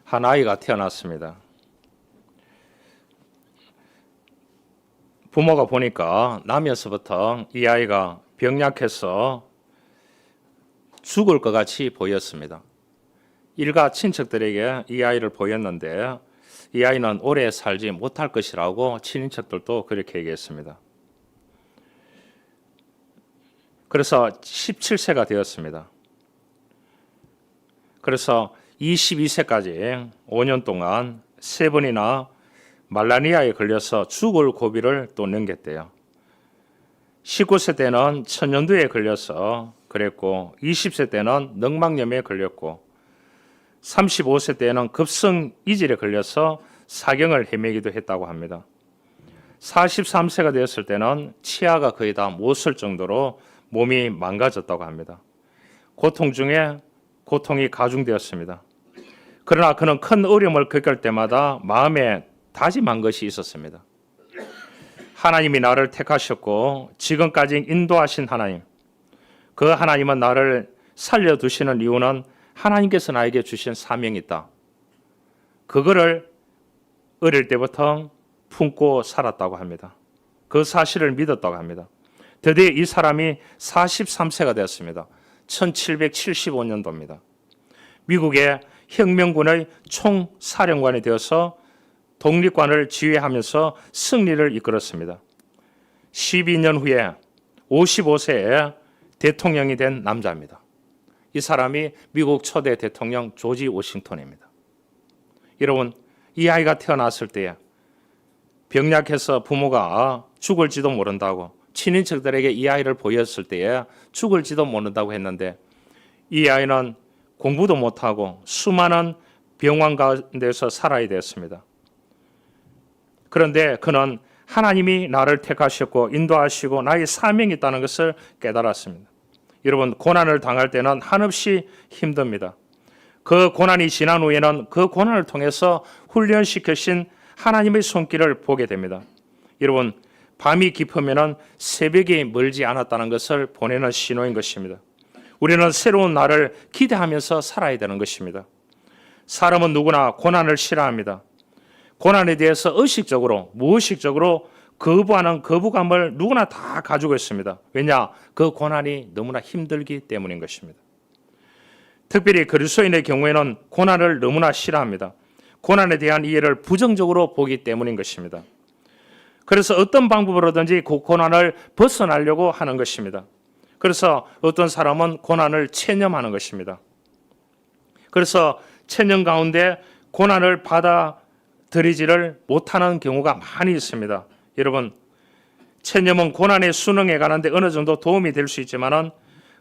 한 아이가 태어났습니다. 부모가 보니까 나면서부터 이 아이가 병약해서 죽을 것 같이 보였습니다. 일가 친척들에게 이 아이를 보였는데 이 아이는 오래 살지 못할 것이라고 친인척들도 그렇게 얘기했습니다. 그래서 17세가 되었습니다. 그래서 22세까지 5년 동안 3번이나 말라리아에 걸려서 죽을 고비를 또 넘겼대요. 19세 때는 천연두에 걸려서 그랬고 20세 때는 늑막염에 걸렸고 35세 때는 급성 이질에 걸려서 사경을 헤매기도 했다고 합니다. 43세가 되었을 때는 치아가 거의 다 못 쓸 정도로 몸이 망가졌다고 합니다. 고통 중에 고통이 가중되었습니다. 그러나 그는 큰 어려움을 겪을 때마다 마음에 다짐한 것이 있었습니다. 하나님이 나를 택하셨고 지금까지 인도하신 하나님, 그 하나님은 나를 살려두시는 이유는 하나님께서 나에게 주신 사명이 있다. 그거를 어릴 때부터 품고 살았다고 합니다. 그 사실을 믿었다고 합니다. 드디어 이 사람이 43세가 되었습니다. 1775년도입니다. 미국의 혁명군의 총사령관이 되어서 독립관을 지휘하면서 승리를 이끌었습니다. 12년 후에 55세에 대통령이 된 남자입니다. 이 사람이 미국 초대 대통령 조지 워싱턴입니다. 여러분, 이 아이가 태어났을 때에 병약해서 부모가 죽을지도 모른다고 친인척들에게 이 아이를 보였을 때에 죽을지도 모른다고 했는데 이 아이는 공부도 못하고 수많은 병원 가운데서 살아야 되었습니다. 그런데 그는 하나님이 나를 택하셨고 인도하시고 나의 사명이 있다는 것을 깨달았습니다. 여러분, 고난을 당할 때는 한없이 힘듭니다. 그 고난이 지난 후에는 그 고난을 통해서 훈련시키신 하나님의 손길을 보게 됩니다. 여러분, 밤이 깊으면 새벽이 멀지 않았다는 것을 보내는 신호인 것입니다. 우리는 새로운 날을 기대하면서 살아야 되는 것입니다. 사람은 누구나 고난을 싫어합니다. 고난에 대해서 의식적으로, 무의식적으로 거부하는 거부감을 누구나 다 가지고 있습니다. 왜냐? 그 고난이 너무나 힘들기 때문인 것입니다. 특별히 그리스도인의 경우에는 고난을 너무나 싫어합니다. 고난에 대한 이해를 부정적으로 보기 때문인 것입니다. 그래서 어떤 방법으로든지 그 고난을 벗어나려고 하는 것입니다. 그래서 어떤 사람은 고난을 체념하는 것입니다. 그래서 체념 가운데 고난을 받아들이지를 못하는 경우가 많이 있습니다. 여러분, 체념은 고난의 수능에 가는데 어느 정도 도움이 될 수 있지만은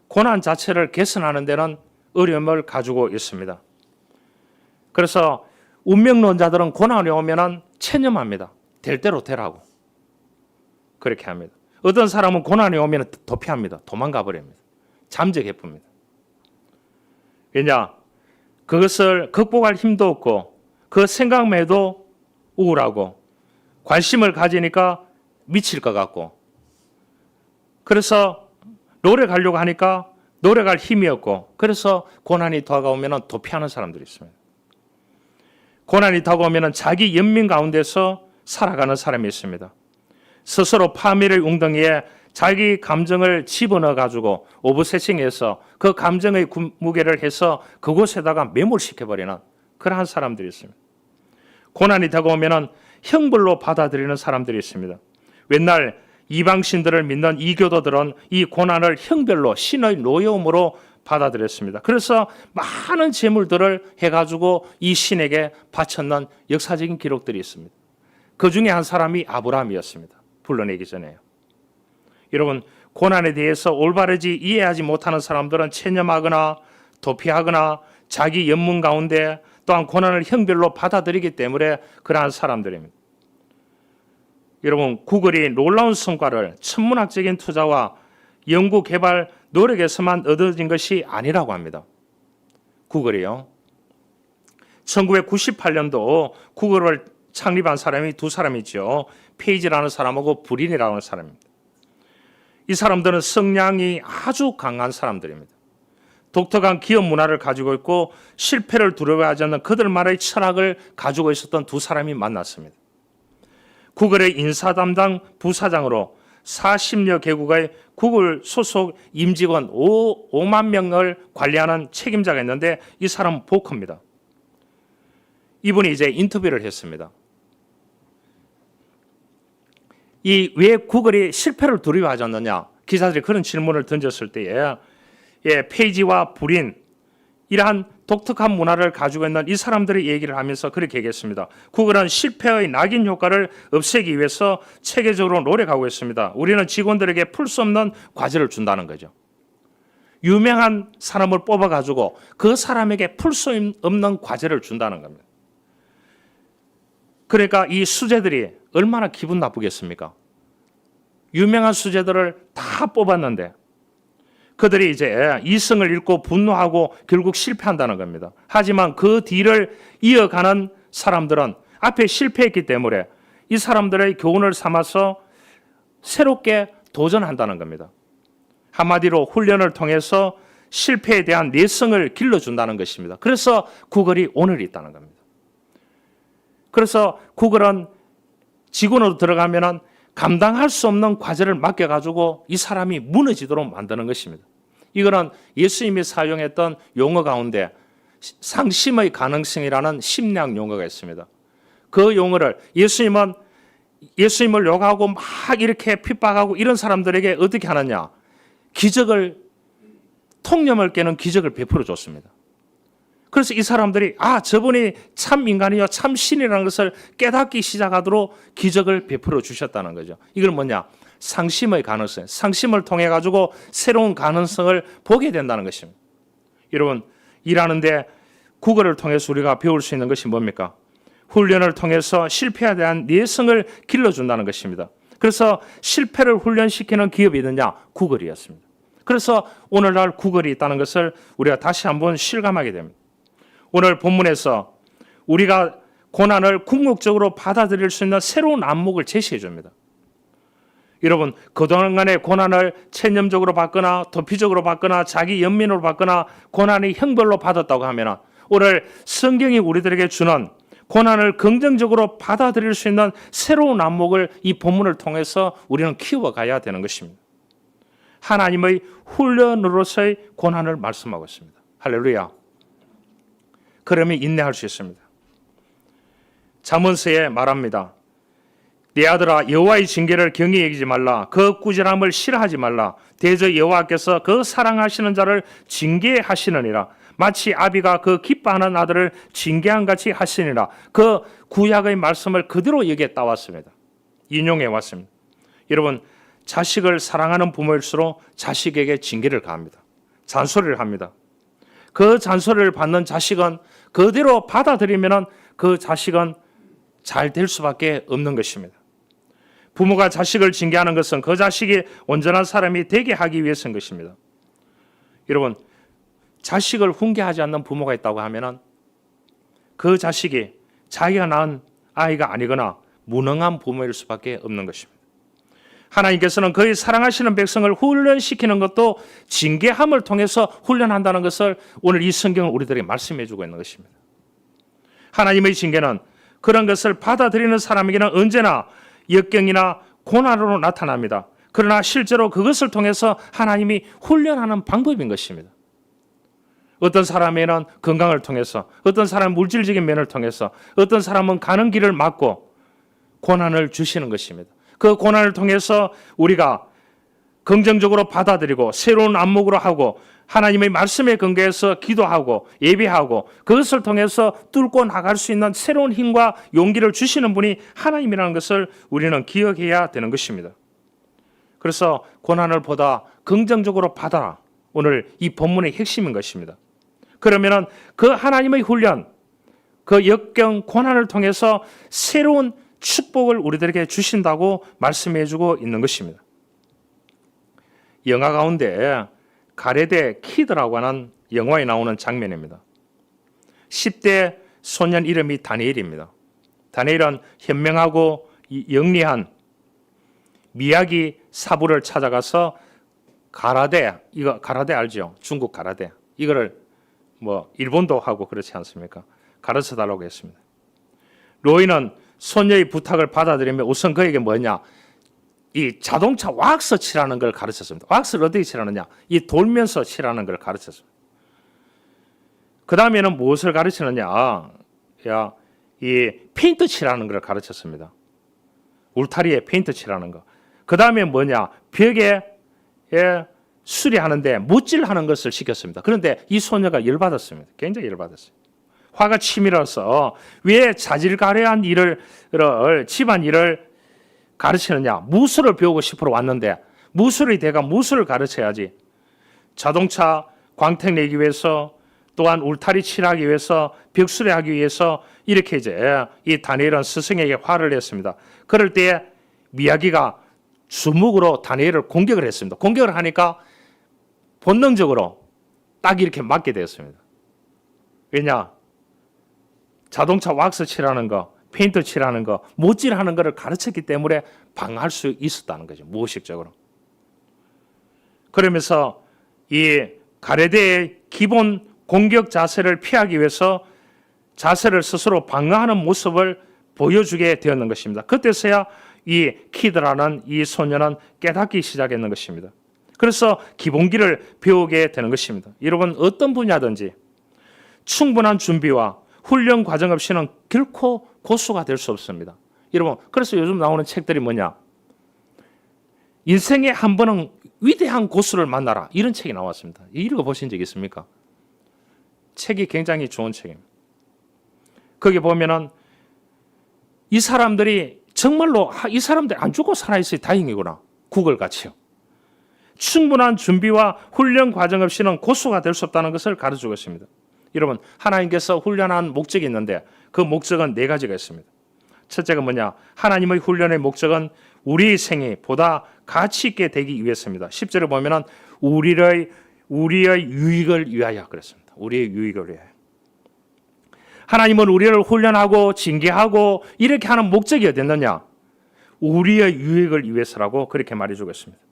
고난 자체를 개선하는 데는 어려움을 가지고 있습니다. 그래서 운명론자들은 고난이 오면은 체념합니다. 될 대로 되라고. 그렇게 합니다. 어떤 사람은 고난이 오면 도피합니다. 도망가 버립니다. 잠적해 봅니다. 왜냐? 그것을 극복할 힘도 없고 그 생각만 해도 우울하고 관심을 가지니까 미칠 것 같고 그래서 노력하려고 하니까 노력할 힘이 없고 그래서 고난이 다가오면 도피하는 사람들이 있습니다. 고난이 다가오면 자기 연민 가운데서 살아가는 사람이 있습니다. 스스로 파멸의 웅덩이에 자기 감정을 집어넣어 가지고 오버세싱해서 그 감정의 무게를 해서 그곳에다가 매몰시켜버리는 그러한 사람들이 있습니다. 고난이 다가오면 형벌로 받아들이는 사람들이 있습니다. 옛날 이방신들을 믿는 이교도들은 이 고난을 형별로 신의 노여움으로 받아들였습니다. 그래서 많은 재물들을 해가지고 이 신에게 바쳤는 역사적인 기록들이 있습니다. 그 중에 한 사람이 아브라함이었습니다. 불러내기 전에요. 여러분, 고난에 대해서 올바르지 이해하지 못하는 사람들은 체념하거나 도피하거나 자기 연문 가운데 또한 고난을 형별로 받아들이기 때문에 그러한 사람들입니다. 여러분, 구글이 놀라운 성과를 천문학적인 투자와 연구 개발 노력에서만 얻어진 것이 아니라고 합니다. 구글이요. 1998년도 구글을 창립한 사람이 두 사람이죠. 페이지라는 사람하고 브린이라는 사람입니다. 이 사람들은 성량이 아주 강한 사람들입니다. 독특한 기업 문화를 가지고 있고 실패를 두려워하지 않는 그들만의 철학을 가지고 있었던 두 사람이 만났습니다. 구글의 인사 담당 부사장으로 40여 개국의 구글 소속 임직원 5만 명을 관리하는 책임자가 있는데 이 사람은 보커입니다. 이분이 이제 인터뷰를 했습니다. 이 왜 구글이 실패를 두려워하지 않느냐? 기자들이 그런 질문을 던졌을 때에 페이지와 브린 이러한 독특한 문화를 가지고 있는 이 사람들의 얘기를 하면서 그렇게 얘기했습니다. 구글은 실패의 낙인 효과를 없애기 위해서 체계적으로 노력하고 있습니다. 우리는 직원들에게 풀 수 없는 과제를 준다는 거죠. 유명한 사람을 뽑아가지고 그 사람에게 풀 수 없는 과제를 준다는 겁니다. 그러니까 이 수재들이 얼마나 기분 나쁘겠습니까? 유명한 수재들을 다 뽑았는데 그들이 이제 이성을 잃고 분노하고 결국 실패한다는 겁니다. 하지만 그 뒤를 이어가는 사람들은 앞에 실패했기 때문에 이 사람들의 교훈을 삼아서 새롭게 도전한다는 겁니다. 한마디로 훈련을 통해서 실패에 대한 내성을 길러준다는 것입니다. 그래서 구글이 오늘 있다는 겁니다. 그래서 구글은 직원으로 들어가면 감당할 수 없는 과제를 맡겨가지고 이 사람이 무너지도록 만드는 것입니다. 이거는 예수님이 사용했던 용어 가운데 상심의 가능성이라는 심리학 용어가 있습니다. 그 용어를 예수님을 욕하고 막 이렇게 핍박하고 이런 사람들에게 어떻게 하느냐? 통념을 깨는 기적을 베풀어 줬습니다. 그래서 이 사람들이 저분이 참 인간이요 참 신이라는 것을 깨닫기 시작하도록 기적을 베풀어 주셨다는 거죠. 이건 뭐냐? 상심의 가능성, 상심을 통해 가지고 새로운 가능성을 보게 된다는 것입니다. 여러분, 일하는데 구글을 통해서 우리가 배울 수 있는 것이 뭡니까? 훈련을 통해서 실패에 대한 내성을 길러준다는 것입니다. 그래서 실패를 훈련시키는 기업이 있느냐? 구글이었습니다. 그래서 오늘날 구글이 있다는 것을 우리가 다시 한번 실감하게 됩니다. 오늘 본문에서 우리가 고난을 궁극적으로 받아들일 수 있는 새로운 안목을 제시해 줍니다. 여러분, 그동안의 고난을 체념적으로 받거나 도피적으로 받거나 자기 연민으로 받거나 고난이 형벌로 받았다고 하면 오늘 성경이 우리들에게 주는 고난을 긍정적으로 받아들일 수 있는 새로운 안목을 이 본문을 통해서 우리는 키워가야 되는 것입니다. 하나님의 훈련으로서의 고난을 말씀하고 있습니다. 할렐루야. 그러면 인내할 수 있습니다. 잠언서에 말합니다. 내 아들아 여호와의 징계를 경히 여기지 말라. 그 꾸지람을 싫어하지 말라. 대저 여호와께서 그 사랑하시는 자를 징계하시느니라. 마치 아비가 그 기뻐하는 아들을 징계한 같이 하시니라. 그 구약의 말씀을 그대로 여기에 따왔습니다. 인용해 왔습니다. 여러분, 자식을 사랑하는 부모일수록 자식에게 징계를 가합니다. 잔소리를 합니다. 그 잔소리를 받는 자식은 그대로 받아들이면 그 자식은 잘 될 수밖에 없는 것입니다. 부모가 자식을 징계하는 것은 그 자식이 온전한 사람이 되게 하기 위해서인 것입니다. 여러분, 자식을 훈계하지 않는 부모가 있다고 하면 그 자식이 자기가 낳은 아이가 아니거나 무능한 부모일 수밖에 없는 것입니다. 하나님께서는 그의 사랑하시는 백성을 훈련시키는 것도 징계함을 통해서 훈련한다는 것을 오늘 이 성경을 우리들에게 말씀해 주고 있는 것입니다. 하나님의 징계는 그런 것을 받아들이는 사람에게는 언제나 역경이나 고난으로 나타납니다. 그러나 실제로 그것을 통해서 하나님이 훈련하는 방법인 것입니다. 어떤 사람에게는 건강을 통해서, 어떤 사람은 물질적인 면을 통해서, 어떤 사람은 가는 길을 막고 고난을 주시는 것입니다. 그 고난을 통해서 우리가 긍정적으로 받아들이고 새로운 안목으로 하고 하나님의 말씀에 근거해서 기도하고 예배하고 그것을 통해서 뚫고 나갈 수 있는 새로운 힘과 용기를 주시는 분이 하나님이라는 것을 우리는 기억해야 되는 것입니다. 그래서 고난을 보다 긍정적으로 받아라. 오늘 이 본문의 핵심인 것입니다. 그러면 그 하나님의 훈련, 그 역경 고난을 통해서 새로운 축복을 우리들에게 주신다고 말씀해 주고 있는 것입니다. 영화 가운데 가레데 키드라고 하는 영화에 나오는 장면입니다. 10대 소년 이름이 다니엘입니다. 다니엘은 현명하고 영리한 미야기 사부를 찾아가서 가라데, 이거 가라데 알죠? 중국 가라데. 이거를 뭐 일본도 하고 그렇지 않습니까? 가르쳐 달라고 했습니다. 로이는 소녀의 부탁을 받아들이며 우선 그에게 뭐냐? 이 자동차 왁스 칠하는 걸 가르쳤습니다. 왁스를 어떻게 칠하느냐? 이 돌면서 칠하는 걸 가르쳤습니다. 그 다음에는 무엇을 가르치느냐? 이 페인트 칠하는 걸 가르쳤습니다. 울타리에 페인트 칠하는 거. 그 다음에 뭐냐? 벽에 수리하는데 못질하는 것을 시켰습니다. 그런데 이 소녀가 열받았습니다. 굉장히 열받았어요. 화가 치밀어서 왜 자질가레한 일을 집안 일을 가르치느냐? 무술을 배우고 싶어 왔는데 무술이 돼가 무술을 가르쳐야지. 자동차 광택 내기 위해서 또한 울타리 칠하기 위해서 벽 수리하기 위해서 이렇게 이제 이 다니엘은 스승에게 화를 냈습니다. 그럴 때에 미야기가 주먹으로 다니엘을 공격을 했습니다. 공격을 하니까 본능적으로 딱 이렇게 맞게 되었습니다. 왜냐? 자동차 왁스 칠하는 거, 페인트 칠하는 거, 못질하는 거를 가르쳤기 때문에 방어할 수 있었다는 거죠. 무의식적으로. 그러면서 이 가레데의 기본 공격 자세를 피하기 위해서 자세를 스스로 방어하는 모습을 보여주게 되었는 것입니다. 그때서야 이 키드라는 이 소녀는 깨닫기 시작했는 것입니다. 그래서 기본기를 배우게 되는 것입니다. 여러분 어떤 분야든지 충분한 준비와 훈련 과정 없이는 결코 고수가 될 수 없습니다. 여러분 그래서 요즘 나오는 책들이 뭐냐? 인생에 한 번은 위대한 고수를 만나라 이런 책이 나왔습니다. 읽어보신 적 있습니까? 책이 굉장히 좋은 책입니다. 거기 보면은 이 사람들이 정말로 이 사람들이 안 죽고 살아있어야 다행이구나. 구걸같이요. 충분한 준비와 훈련 과정 없이는 고수가 될 수 없다는 것을 가르쳐주고 있습니다. 여러분 하나님께서 훈련한 목적이 있는데 그 목적은 네 가지가 있습니다. 첫째가 뭐냐? 하나님의 훈련의 목적은 우리 생이 보다 가치 있게 되기 위해서입니다. 10절에 보면은 우리의 유익을 위하여 그랬습니다. 우리의 유익을 위하여. 하나님은 우리를 훈련하고 징계하고 이렇게 하는 목적이 어딨느냐? 우리의 유익을 위해서라고 그렇게 말해주고 있습니다.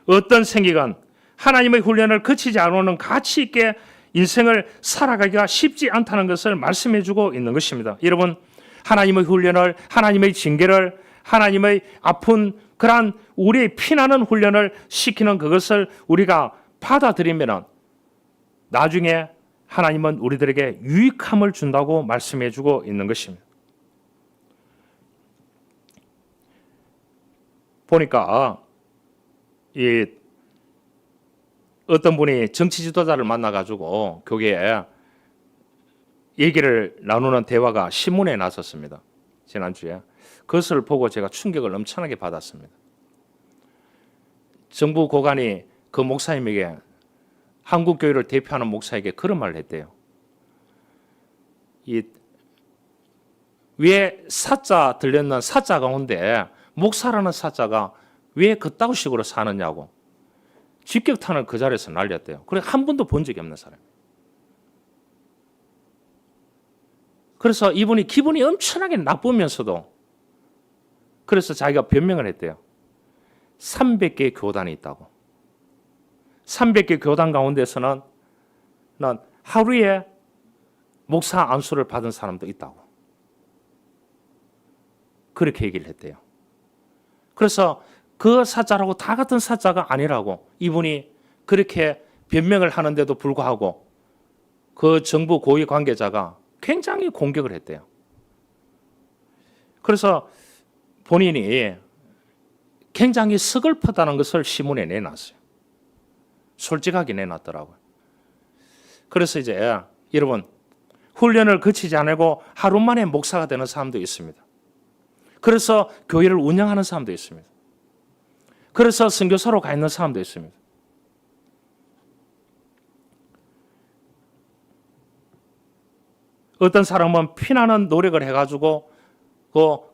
어떤 생이건 하나님의 훈련을 거치지 않고는 가치 있게 인생을 살아가기가 쉽지 않다는 것을 말씀해주고 있는 것입니다. 여러분 하나님의 훈련을, 하나님의 징계를, 하나님의 아픈 그러한 우리의 피나는 훈련을 시키는 그것을 우리가 받아들이면 나중에 하나님은 우리들에게 유익함을 준다고 말씀해주고 있는 것입니다. 보니까 이 어떤 분이 정치 지도자를 만나가지고 교계에 얘기를 나누는 대화가 신문에 났었습니다. 지난주에. 그것을 보고 제가 충격을 엄청나게 받았습니다. 정부 고관이 그 목사님에게 한국교회를 대표하는 목사에게 그런 말을 했대요. 왜 사자 들렸는 사자 가운데 목사라는 사자가 왜 그따구 식으로 사느냐고 직격탄을 그 자리에서 날렸대요. 그래 한 번도 본 적이 없는 사람. 그래서 이분이 기분이 엄청나게 나쁘면서도 그래서 자기가 변명을 했대요. 300개의 교단이 있다고. 300개 교단 가운데서는 난 하루에 목사 안수를 받은 사람도 있다고. 그렇게 얘기를 했대요. 그래서 그 사자라고 다 같은 사자가 아니라고 이분이 그렇게 변명을 하는데도 불구하고 그 정부 고위 관계자가 굉장히 공격을 했대요. 그래서 본인이 굉장히 서글프다는 것을 신문에 내놨어요. 솔직하게 내놨더라고요. 그래서 이제 여러분 훈련을 거치지 않고 하루 만에 목사가 되는 사람도 있습니다. 그래서 교회를 운영하는 사람도 있습니다. 그래서 선교사로 가 있는 사람도 있습니다. 어떤 사람은 피나는 노력을 해가지고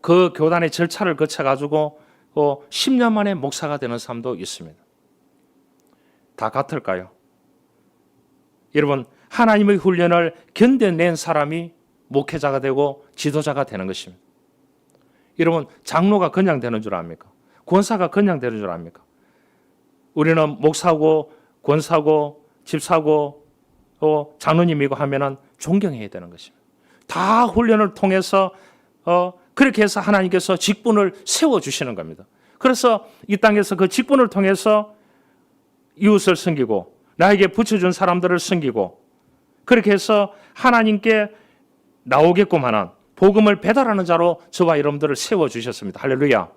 그 교단의 절차를 거쳐가지고 10년 만에 목사가 되는 사람도 있습니다. 다 같을까요? 여러분 하나님의 훈련을 견뎌낸 사람이 목회자가 되고 지도자가 되는 것입니다. 여러분 장로가 그냥 되는 줄 압니까? 권사가 그냥 되는 줄 압니까? 우리는 목사고 권사고 집사고 장로님이고 하면은 존경해야 되는 것입니다. 다 훈련을 통해서 그렇게 해서 하나님께서 직분을 세워주시는 겁니다. 그래서 이 땅에서 그 직분을 통해서 이웃을 섬기고 나에게 붙여준 사람들을 섬기고 그렇게 해서 하나님께 나오게끔 하는 복음을 배달하는 자로 저와 여러분들을 세워주셨습니다. 할렐루야.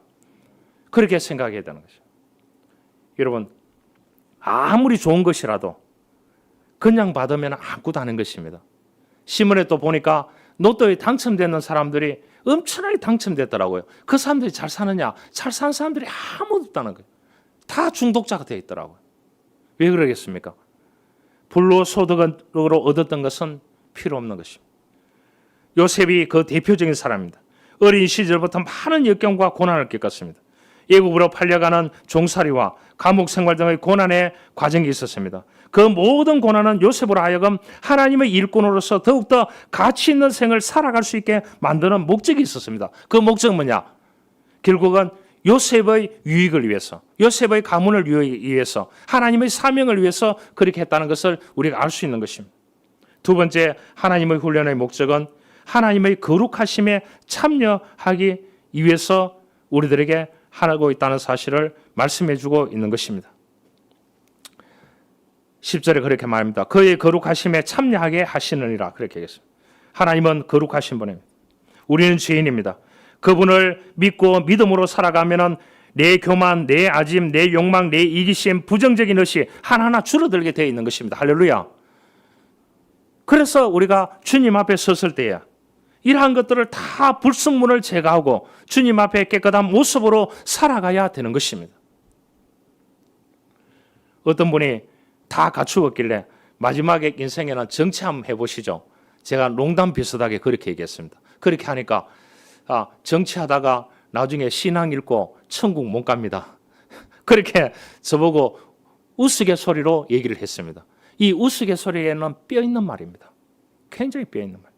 그렇게 생각해야 되는 것이죠. 여러분, 아무리 좋은 것이라도 그냥 받으면 아무것도 아닌 것입니다. 신문에 또 보니까 로또에 당첨되는 사람들이 엄청나게 당첨됐더라고요. 그 사람들이 잘 사느냐? 잘 사는 사람들이 아무도 없다는 거예요. 다 중독자가 되어 있더라고요. 왜 그러겠습니까? 불로소득으로 얻었던 것은 필요 없는 것입니다. 요셉이 그 대표적인 사람입니다. 어린 시절부터 많은 역경과 고난을 겪었습니다. 애국으로 팔려가는 종살이와 감옥 생활 등의 고난의 과정이 있었습니다. 그 모든 고난은 요셉으로 하여금 하나님의 일꾼으로서 더욱더 가치 있는 생을 살아갈 수 있게 만드는 목적이 있었습니다. 그 목적은 뭐냐? 결국은 요셉의 유익을 위해서, 요셉의 가문을 위해서, 하나님의 사명을 위해서 그렇게 했다는 것을 우리가 알 수 있는 것입니다. 두 번째, 하나님의 훈련의 목적은 하나님의 거룩하심에 참여하기 위해서 우리들에게 하고 있다는 사실을 말씀해 주고 있는 것입니다. 10절에 그렇게 말합니다. 그의 거룩하심에 참여하게 하시느니라. 그렇게 얘기했습니다. 하나님은 거룩하신 분입니다. 우리는 죄인입니다. 그분을 믿고 믿음으로 살아가면은 내 교만, 내 아짐, 내 욕망, 내 이기심, 부정적인 의식 하나하나 줄어들게 되어 있는 것입니다. 할렐루야. 그래서 우리가 주님 앞에 섰을 때에 이러한 것들을 다 불순물을 제거하고 주님 앞에 깨끗한 모습으로 살아가야 되는 것입니다. 어떤 분이 다 갖추었길래 마지막에 인생에는 정치 한번 해보시죠. 제가 농담 비슷하게 그렇게 얘기했습니다. 그렇게 하니까 정치하다가 나중에 신앙 잃고 천국 못 갑니다. 그렇게 저보고 우스갯소리로 얘기를 했습니다. 이 우스갯소리에는 뼈 있는 말입니다. 굉장히 뼈 있는 말.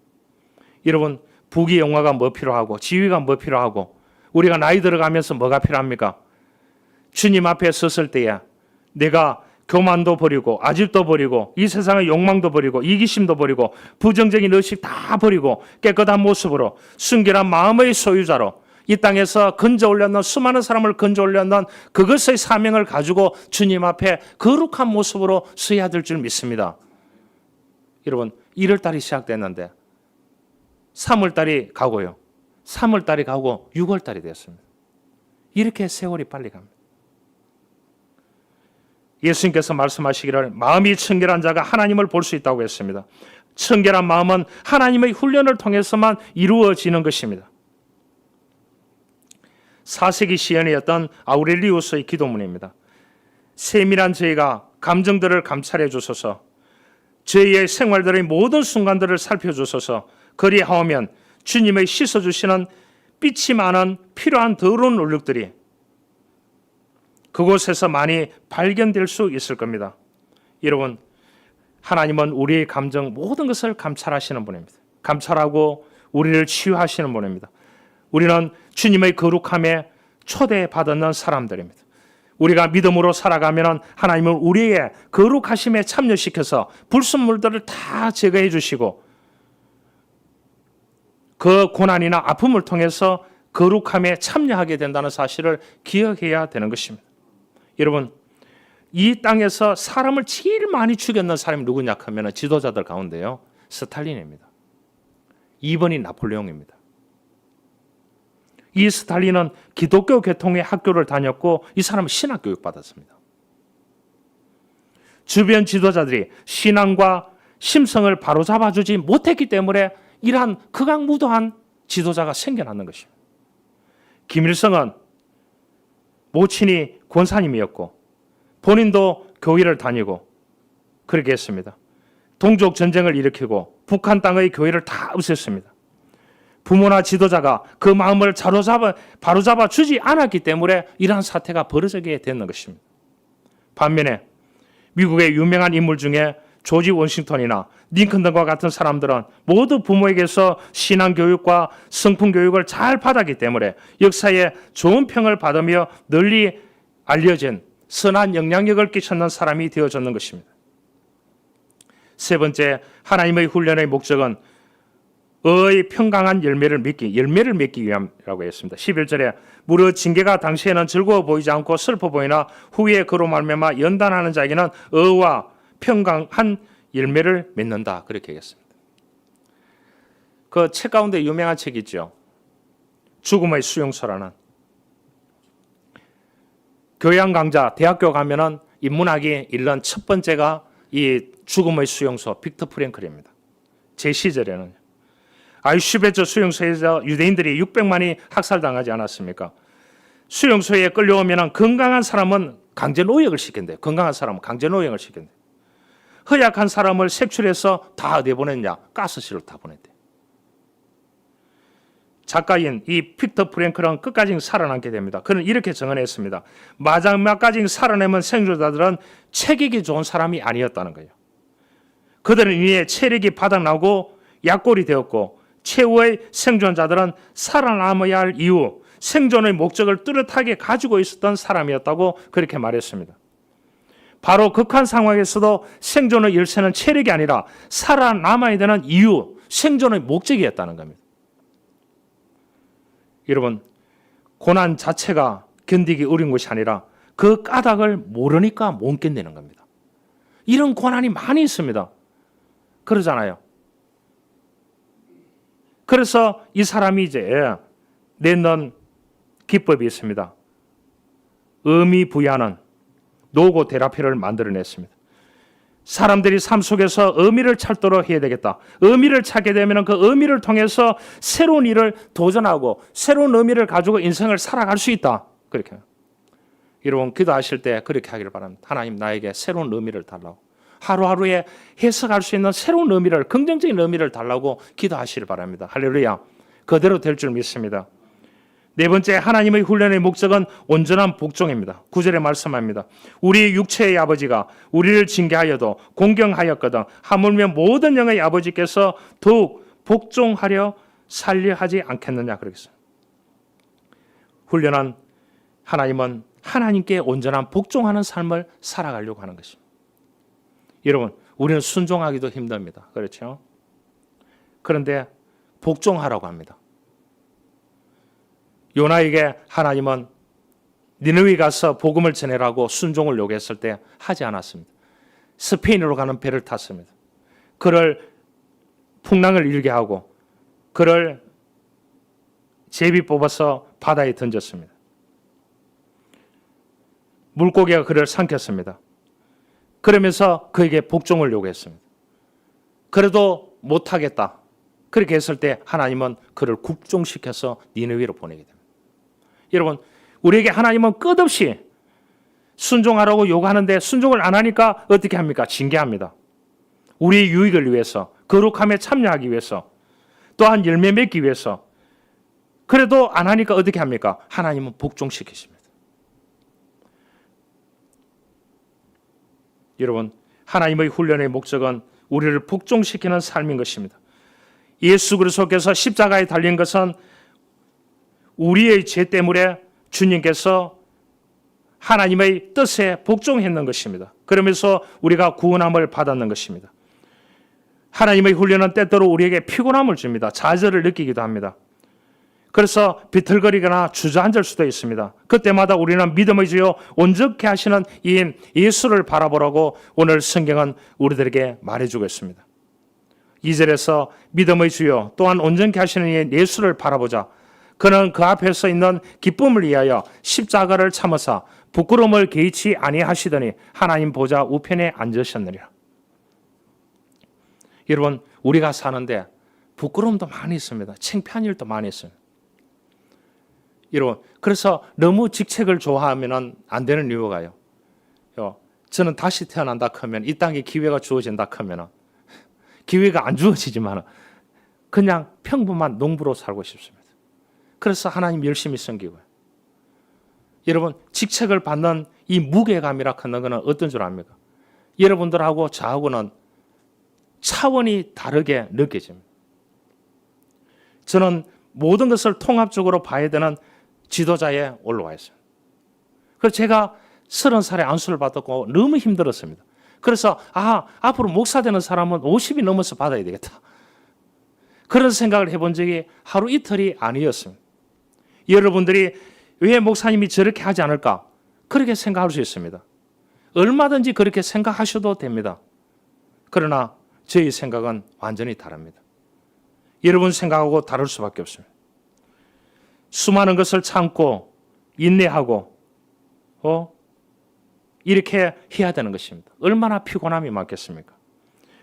여러분, 부귀 영화가 뭐 필요하고 지위가 뭐 필요하고 우리가 나이 들어가면서 뭐가 필요합니까? 주님 앞에 섰을 때에 내가 교만도 버리고 아집도 버리고 이 세상의 욕망도 버리고 이기심도 버리고 부정적인 의식 다 버리고 깨끗한 모습으로 순결한 마음의 소유자로 이 땅에서 건져 올렸는 수많은 사람을 건져 올렸는 그것의 사명을 가지고 주님 앞에 거룩한 모습으로 서야 될 줄 믿습니다. 여러분, 1월달이 시작됐는데 3월달이 가고요. 3월달이 가고 6월달이 되었습니다. 이렇게 세월이 빨리 갑니다. 예수님께서 말씀하시기를 마음이 청결한 자가 하나님을 볼 수 있다고 했습니다. 청결한 마음은 하나님의 훈련을 통해서만 이루어지는 것입니다. 4세기 시인이었던 아우렐리우스의 기도문입니다. 세밀한 저희가 감정들을 감찰해 주소서, 저희의 생활들의 모든 순간들을 살펴주소서. 그리하오면 주님의 씻어주시는 빛이 많은 필요한 더러운 얼룩들이 그곳에서 많이 발견될 수 있을 겁니다. 여러분, 하나님은 우리의 감정 모든 것을 감찰하시는 분입니다. 감찰하고 우리를 치유하시는 분입니다. 우리는 주님의 거룩함에 초대받는 사람들입니다. 우리가 믿음으로 살아가면 하나님은 우리의 거룩하심에 참여시켜서 불순물들을 다 제거해 주시고 그 고난이나 아픔을 통해서 거룩함에 참여하게 된다는 사실을 기억해야 되는 것입니다. 여러분, 이 땅에서 사람을 제일 많이 죽였는 사람이 누구냐 하면 지도자들 가운데요, 스탈린입니다. 2번이 나폴레옹입니다. 이 스탈린은 기독교 계통의 학교를 다녔고 이 사람은 신학 교육 받았습니다. 주변 지도자들이 신앙과 심성을 바로잡아주지 못했기 때문에 이러한 극악무도한 지도자가 생겨나는 것입니다. 김일성은 모친이 권사님이었고 본인도 교회를 다니고 그렇게 했습니다. 동족 전쟁을 일으키고 북한 땅의 교회를 다 없앴습니다. 부모나 지도자가 그 마음을 바로잡아 주지 않았기 때문에 이러한 사태가 벌어지게 되는 것입니다. 반면에 미국의 유명한 인물 중에 조지 워싱턴이나 링컨 등과 같은 사람들은 모두 부모에게서 신앙교육과 성품교육을 잘 받았기 때문에 역사에 좋은 평을 받으며 널리 알려진 선한 영향력을 끼쳤는 사람이 되어졌는 것입니다. 세 번째, 하나님의 훈련의 목적은 의 평강한 열매를 맺기 위함이라고 했습니다. 11절에 무릇 징계가 당시에는 즐거워 보이지 않고 슬퍼 보이나 후에 그로 말미암아 연단하는 자에게는 의와 평강한 열매를 맺는다. 그렇게 얘기했습니다. 그 책 가운데 유명한 책이 있죠. 죽음의 수용소라는. 교양 강좌, 대학교 가면은 인문학이 읽는 첫 번째가 이 죽음의 수용소, 빅터 프랭클입니다. 제 시절에는. 아이슈베츠 수용소에서 유대인들이 600만이 학살당하지 않았습니까? 수용소에 끌려오면 건강한 사람은 강제 노역을 시킨대. 건강한 사람은 강제 노역을 시킨대. 허약한 사람을 색출해서 다 어디 보냈냐? 가스실로 다 보냈대. 작가인 이 빅터 프랭클은 끝까지 살아남게 됩니다. 그는 이렇게 증언했습니다. 마지막까지 살아남은 생존자들은 체격이 좋은 사람이 아니었다는 거예요. 그들은 이에 체력이 바닥나고 약골이 되었고 최후의 생존자들은 살아남아야 할 이유, 생존의 목적을 뚜렷하게 가지고 있었던 사람이었다고 그렇게 말했습니다. 바로 극한 상황에서도 생존의 열쇠는 체력이 아니라 살아남아야 되는 이유, 생존의 목적이었다는 겁니다. 여러분, 고난 자체가 견디기 어려운 것이 아니라 그 까닭을 모르니까 못 견디는 겁니다. 이런 고난이 많이 있습니다. 그러잖아요. 그래서 이 사람이 이제 냈는 기법이 있습니다. 의미 부여하는 노고 테라피를 만들어냈습니다. 사람들이 삶 속에서 의미를 찾도록 해야 되겠다. 의미를 찾게 되면 그 의미를 통해서 새로운 일을 도전하고 새로운 의미를 가지고 인생을 살아갈 수 있다. 그렇게. 여러분 기도하실 때 그렇게 하기를 바랍니다. 하나님 나에게 새로운 의미를 달라고. 하루하루에 해석할 수 있는 새로운 의미를, 긍정적인 의미를 달라고 기도하시길 바랍니다. 할렐루야. 그대로 될 줄 믿습니다. 네 번째, 하나님의 훈련의 목적은 온전한 복종입니다. 9절에 말씀합니다. 우리 육체의 아버지가 우리를 징계하여도 공경하였거든 하물며 모든 영의 아버지께서 더욱 복종하려 살려 하지 않겠느냐 그러겠어요. 훈련한 하나님은 하나님께 온전한 복종하는 삶을 살아가려고 하는 것입니다. 여러분, 우리는 순종하기도 힘듭니다. 그렇죠? 그런데 복종하라고 합니다. 요나에게 하나님은 니느웨 가서 복음을 전해라고 순종을 요구했을 때 하지 않았습니다. 스페인으로 가는 배를 탔습니다. 그를 풍랑을 일게 하고 그를 제비 뽑아서 바다에 던졌습니다. 물고기가 그를 삼켰습니다. 그러면서 그에게 복종을 요구했습니다. 그래도 못하겠다. 그렇게 했을 때 하나님은 그를 국종시켜서 니느웨로 보내게 됩니다. 여러분, 우리에게 하나님은 끝없이 순종하라고 요구하는데 순종을 안 하니까 어떻게 합니까? 징계합니다. 우리의 유익을 위해서, 거룩함에 참여하기 위해서, 또한 열매 맺기 위해서. 그래도 안 하니까 어떻게 합니까? 하나님은 복종시키십니다. 여러분, 하나님의 훈련의 목적은 우리를 복종시키는 삶인 것입니다. 예수 그리스도께서 십자가에 달린 것은 우리의 죄 때문에 주님께서 하나님의 뜻에 복종했는 것입니다. 그러면서 우리가 구원함을 받았는 것입니다. 하나님의 훈련은 때때로 우리에게 피곤함을 줍니다. 좌절을 느끼기도 합니다. 그래서 비틀거리거나 주저앉을 수도 있습니다. 그때마다 우리는 믿음의 주요 온전케 하시는 이인 예수를 바라보라고 오늘 성경은 우리들에게 말해주고 있습니다. 2절에서 믿음의 주요 또한 온전케 하시는 이인 예수를 바라보자. 그는 그 앞에서 있는 기쁨을 위하여 십자가를 참으사 부끄러움을 개의치 아니하시더니 하나님 보좌 우편에 앉으셨느니라. 여러분, 우리가 사는데 부끄러움도 많이 있습니다. 창피한 일도 많이 있습니다. 여러분, 그래서 너무 직책을 좋아하면 안 되는 이유가요. 저는 다시 태어난다 하면 이 땅에 기회가 주어진다 하면 기회가 안 주어지지만 그냥 평범한 농부로 살고 싶습니다. 그래서 하나님 열심히 섬기고요. 여러분, 직책을 받는 이 무게감이라 하는 것은 어떤 줄 압니까? 여러분들하고 저하고는 차원이 다르게 느껴집니다. 저는 모든 것을 통합적으로 봐야 되는 지도자에 올라와 있어요. 그래서 제가 30살에 안수를 받았고 너무 힘들었습니다. 그래서 앞으로 목사 되는 사람은 50이 넘어서 받아야 되겠다. 그런 생각을 해본 적이 하루 이틀이 아니었습니다. 여러분들이 왜 목사님이 저렇게 하지 않을까? 그렇게 생각할 수 있습니다. 얼마든지 그렇게 생각하셔도 됩니다. 그러나 저희 생각은 완전히 다릅니다. 여러분 생각하고 다를 수밖에 없습니다. 수많은 것을 참고 인내하고 이렇게 해야 되는 것입니다. 얼마나 피곤함이 많겠습니까?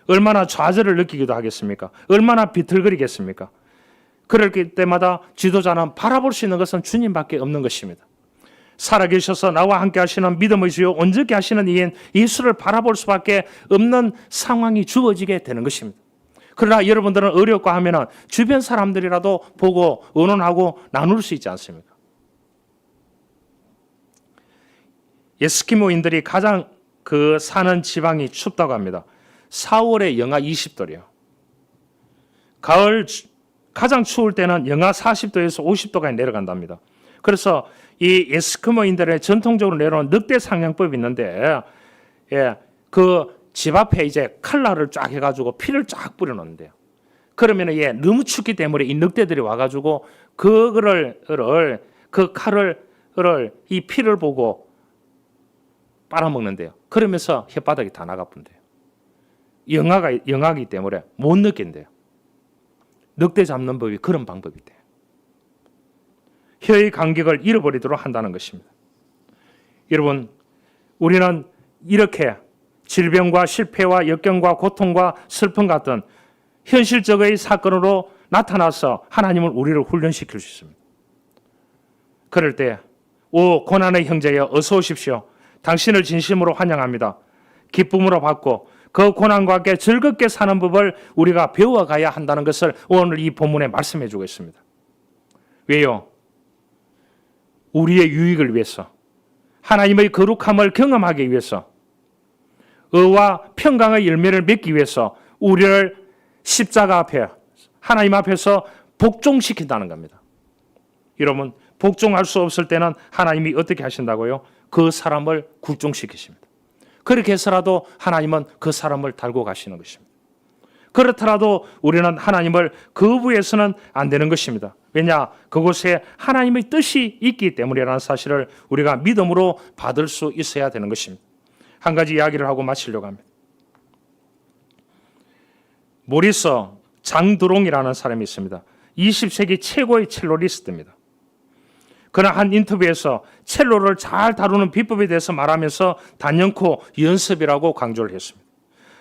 얼마나 좌절을 느끼기도 하겠습니까? 얼마나 비틀거리겠습니까? 그럴 때마다 지도자는 바라볼 수 있는 것은 주님밖에 없는 것입니다. 살아계셔서 나와 함께 하시는 믿음의 주요 온전케 하시는 이인 예수를 바라볼 수밖에 없는 상황이 주어지게 되는 것입니다. 그러나 여러분들은 어렵고 하면은 주변 사람들이라도 보고 의논하고 나눌 수 있지 않습니까? 에스키모인들이 가장 사는 지방이 춥다고 합니다. 4월에 영하 20도래요. 가을 가장 추울 때는 영하 40도에서 50도까지 내려간답니다. 그래서 이 에스키모인들의 전통적으로 내려오는 늑대 상냥법이 있는데, 그 집 앞에 이제 칼날을 쫙 해가지고 피를 쫙 뿌려놓는데요. 그러면 너무 춥기 때문에 이 늑대들이 와가지고 그 칼을 이 피를 보고 빨아먹는데요. 그러면서 혓바닥이 다 나가본대요. 영하기 때문에 못 느낀대요. 늑대 잡는 법이 그런 방법이대요. 혀의 간격을 잃어버리도록 한다는 것입니다. 여러분, 우리는 이렇게 질병과 실패와 역경과 고통과 슬픔 같은 현실적의 사건으로 나타나서 하나님은 우리를 훈련시킬 수 있습니다. 그럴 때, 오 고난의 형제여 어서 오십시오. 당신을 진심으로 환영합니다. 기쁨으로 받고 그 고난과 함께 즐겁게 사는 법을 우리가 배워가야 한다는 것을 오늘 이 본문에 말씀해 주고 있습니다. 왜요? 우리의 유익을 위해서, 하나님의 거룩함을 경험하기 위해서, 의와 평강의 열매를 맺기 위해서 우리를 십자가 앞에 하나님 앞에서 복종시킨다는 겁니다. 여러분, 복종할 수 없을 때는 하나님이 어떻게 하신다고요? 그 사람을 굴종시키십니다. 그렇게 해서라도 하나님은 그 사람을 달고 가시는 것입니다. 그렇더라도 우리는 하나님을 거부해서는 안 되는 것입니다. 왜냐? 그곳에 하나님의 뜻이 있기 때문이라는 사실을 우리가 믿음으로 받을 수 있어야 되는 것입니다. 한 가지 이야기를 하고 마치려고 합니다. 모리서 장드롱이라는 사람이 있습니다. 20세기 최고의 첼로리스트입니다. 그는 한 인터뷰에서 첼로를 잘 다루는 비법에 대해서 말하면서 단연코 연습이라고 강조를 했습니다.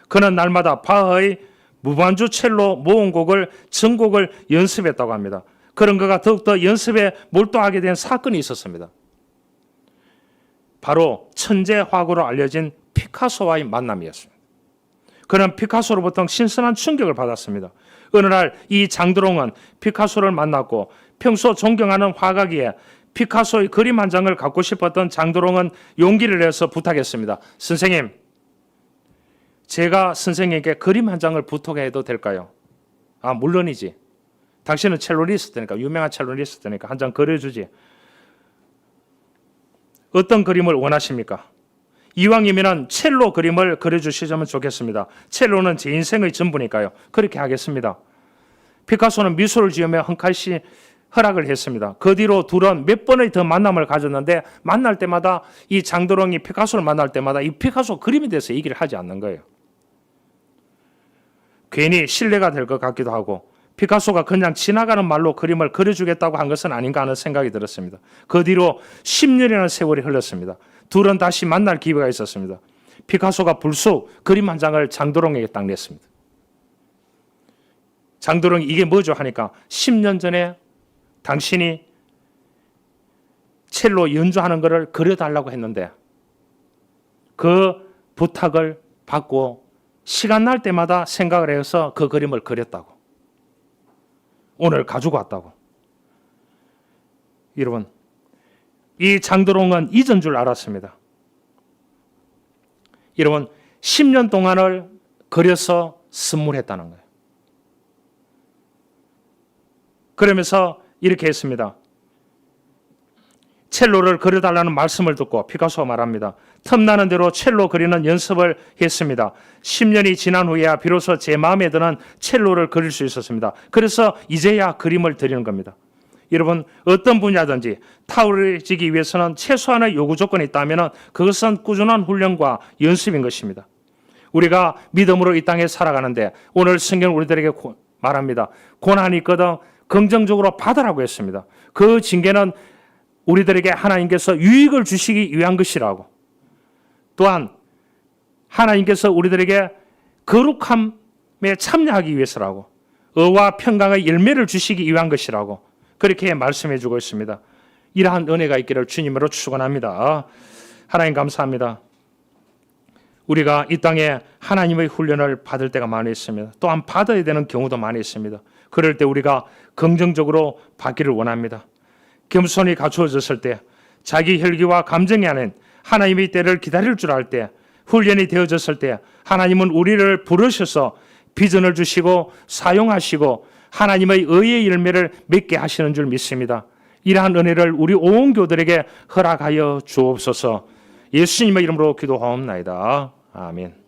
그는 날마다 바하의 무반주 첼로 모음곡을 전곡을 연습했다고 합니다. 그런 그가 더욱더 연습에 몰두하게 된 사건이 있었습니다. 바로 천재 화가로 알려진 피카소와의 만남이었습니다. 그는 피카소로부터 신선한 충격을 받았습니다. 어느 날 이 장드롱은 피카소를 만났고 평소 존경하는 화가기에 피카소의 그림 한 장을 갖고 싶었던 장드롱은 용기를 내서 부탁했습니다. 선생님, 제가 선생님께 그림 한 장을 부탁해도 될까요? 물론이지. 당신은 첼로리스트니까, 유명한 첼로리스트니까 한 장 그려주지. 어떤 그림을 원하십니까? 이왕이면 첼로 그림을 그려주시면 좋겠습니다. 첼로는 제 인생의 전부니까요. 그렇게 하겠습니다. 피카소는 미술을 지으며 헝칼씨 허락을 했습니다. 그 뒤로 둘은 몇 번의 더 만남을 가졌는데 만날 때마다 이 장드롱이 피카소를 만날 때마다 이 피카소 그림에 대해서 얘기를 하지 않는 거예요. 괜히 신뢰가 될 것 같기도 하고 피카소가 그냥 지나가는 말로 그림을 그려주겠다고 한 것은 아닌가 하는 생각이 들었습니다. 그 뒤로 10년이라는 세월이 흘렀습니다. 둘은 다시 만날 기회가 있었습니다. 피카소가 불쑥 그림 한 장을 장드롱에게 딱 냈습니다. 장드롱이 이게 뭐죠 하니까 10년 전에 당신이 첼로 연주하는 것을 그려달라고 했는데 그 부탁을 받고 시간 날 때마다 생각을 해서 그 그림을 그렸다고. 오늘 가지고 왔다고. 여러분, 이 장드롱은 잊은 줄 알았습니다. 여러분, 10년 동안을 그려서 선물했다는 거예요. 그러면서 이렇게 했습니다. 첼로를 그려달라는 말씀을 듣고 피카소가 말합니다. 틈나는 대로 첼로 그리는 연습을 했습니다. 10년이 지난 후에야 비로소 제 마음에 드는 첼로를 그릴 수 있었습니다. 그래서 이제야 그림을 드리는 겁니다. 여러분, 어떤 분야든지 탁월해지기 위해서는 최소한의 요구 조건이 있다면 그것은 꾸준한 훈련과 연습인 것입니다. 우리가 믿음으로 이 땅에 살아가는데 오늘 성경은 우리들에게 말합니다. 고난이 있거든 긍정적으로 받으라고 했습니다. 그 징계는 우리들에게 하나님께서 유익을 주시기 위한 것이라고, 또한 하나님께서 우리들에게 거룩함에 참여하기 위해서라고, 의와 평강의 열매를 주시기 위한 것이라고 그렇게 말씀해 주고 있습니다. 이러한 은혜가 있기를 주님으로 축원합니다. 하나님 감사합니다. 우리가 이 땅에 하나님의 훈련을 받을 때가 많이 있습니다. 또한 받아야 되는 경우도 많이 있습니다. 그럴 때 우리가 긍정적으로 받기를 원합니다. 겸손이 갖추어졌을 때, 자기 혈기와 감정이 아닌 하나님의 때를 기다릴 줄 알 때, 훈련이 되어졌을 때 하나님은 우리를 부르셔서 비전을 주시고 사용하시고 하나님의 의의 열매를 맺게 하시는 줄 믿습니다. 이러한 은혜를 우리 온 교들에게 허락하여 주옵소서. 예수님의 이름으로 기도하옵나이다. 아멘.